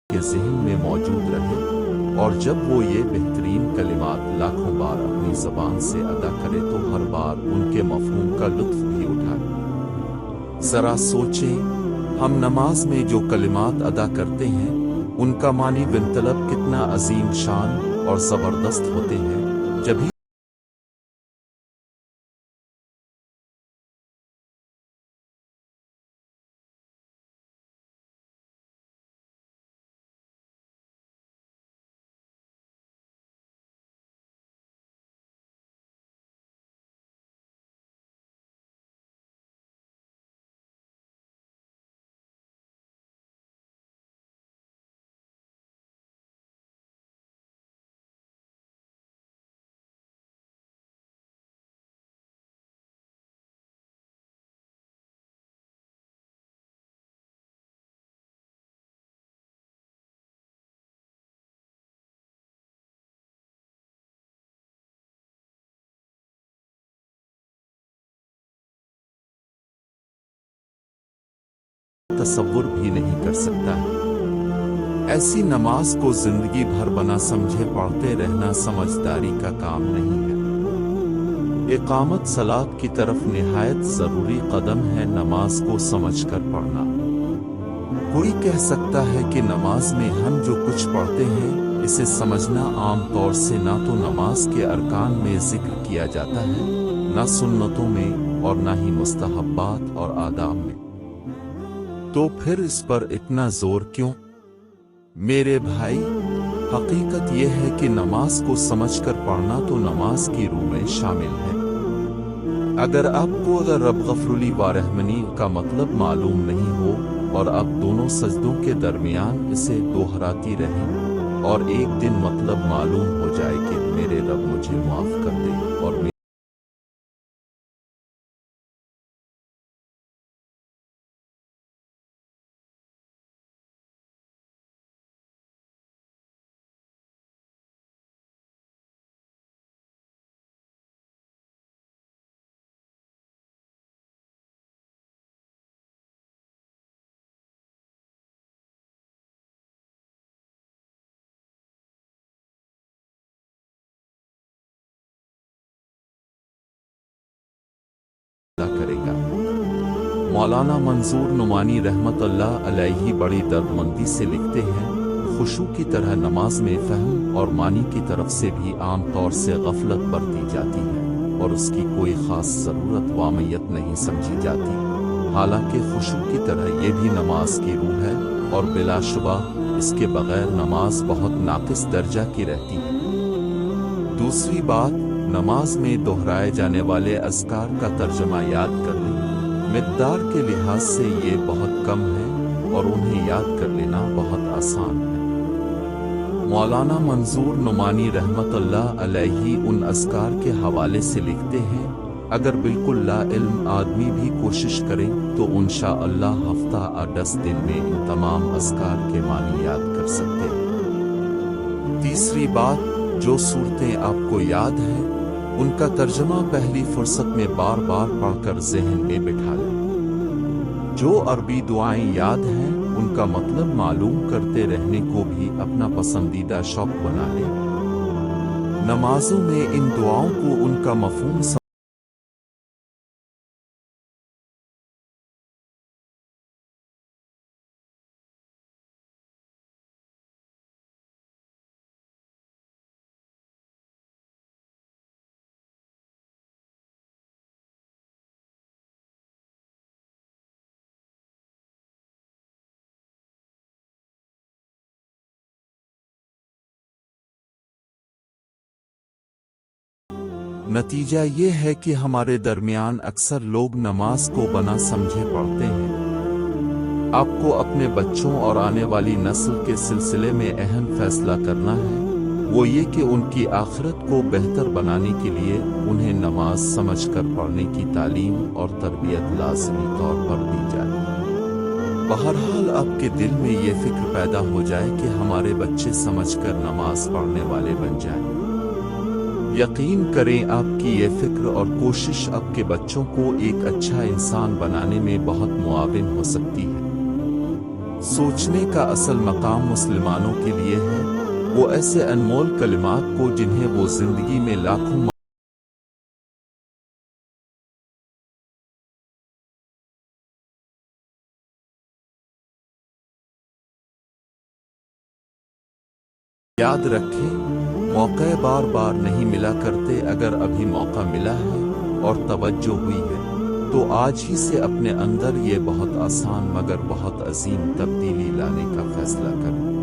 کے ذہن میں موجود رہے، اور جب وہ یہ بہترین کلمات لاکھوں بار اپنی زبان سے ادا کرے تو ہر بار ان کے مفہوم کا لطف بھی اٹھائے۔ ذرا سوچیں، ہم نماز میں جو کلمات ادا کرتے ہیں ان کا معنی بنطلب کتنا عظیم شان اور زبردست ہوتے ہیں۔ جب ہی تصور بھی نہیں کر سکتا ہے۔ ایسی نماز کو زندگی بھر بنا سمجھے پڑھتے رہنا سمجھداری کا کام نہیں ہے۔ اقامت صلاۃ کی طرف نہایت ضروری قدم ہے نماز کو سمجھ کر پڑھنا۔ کوئی کہہ سکتا ہے کہ نماز میں ہم جو کچھ پڑھتے ہیں اسے سمجھنا عام طور سے نہ تو نماز کے ارکان میں ذکر کیا جاتا ہے، نہ سنتوں میں، اور نہ ہی مستحبات اور آداب میں۔ تو پھر اس پر اتنا زور کیوں؟ میرے بھائی، حقیقت یہ ہے کہ نماز کو سمجھ کر پڑھنا تو نماز کی روح میں شامل ہے۔ اگر آپ کو رب غفرلی و رحمنی کا مطلب معلوم نہیں ہو اور آپ دونوں سجدوں کے درمیان اسے دوہراتی رہیں اور ایک دن مطلب معلوم ہو جائے کہ میرے رب مجھے معاف کر دے اور کرے گا۔ مولانا منظور نعمانی رحمت اللہ علیہ بڑی دردمندی سے لکھتے ہیں، خشوع کی طرح نماز میں فہم اور معنی کی طرف سے بھی عام طور سے غفلت برتی جاتی ہے اور اس کی کوئی خاص ضرورت و اہمیت نہیں سمجھی جاتی، حالانکہ خشوع کی طرح یہ بھی نماز کی روح ہے اور بلا شبہ اس کے بغیر نماز بہت ناقص درجہ کی رہتی ہے۔ دوسری بات، نماز میں دہرائے جانے والے اذکار کا ترجمہ یاد کر لیں۔ مقدار کے لحاظ سے یہ بہت کم ہے اور انہیں یاد کر لینا بہت آسان ہے۔ مولانا منظور نعمانی رحمت اللہ علیہ ان اذکار کے حوالے سے لکھتے ہیں، اگر بالکل لا علم آدمی بھی کوشش کرے تو انشاءاللہ ہفتہ 10 دن میں ان تمام اذکار کے معنی یاد کر سکتے ہیں۔ تیسری بات، جو صورتیں آپ کو یاد ہیں ان کا ترجمہ پہلی فرصت میں بار بار پڑھ کر ذہن میں بٹھا لیں۔ جو عربی دعائیں یاد ہیں ان کا مطلب معلوم کرتے رہنے کو بھی اپنا پسندیدہ شوق بنا لیں۔ نمازوں میں ان دعاؤں کو ان کا مفہوم نتیجہ یہ ہے کہ ہمارے درمیان اکثر لوگ نماز کو بنا سمجھے پڑھتے ہیں۔ آپ کو اپنے بچوں اور آنے والی نسل کے سلسلے میں اہم فیصلہ کرنا ہے، وہ یہ کہ ان کی آخرت کو بہتر بنانے کے لیے انہیں نماز سمجھ کر پڑھنے کی تعلیم اور تربیت لازمی طور پر دی جائے۔ بہرحال آپ کے دل میں یہ فکر پیدا ہو جائے کہ ہمارے بچے سمجھ کر نماز پڑھنے والے بن جائیں۔ یقین کریں آپ کی یہ فکر اور کوشش آپ کے بچوں کو ایک اچھا انسان بنانے میں بہت معاون ہو سکتی ہے۔ سوچنے کا اصل مقام مسلمانوں کے لیے ہے، وہ ایسے انمول کلمات کو جنہیں وہ زندگی میں لاکھوں یاد رکھیں، موقع بار بار نہیں ملا کرتے، اگر ابھی موقع ملا ہے اور توجہ ہوئی ہے تو آج ہی سے اپنے اندر یہ بہت آسان مگر بہت عظیم تبدیلی لانے کا فیصلہ کریں۔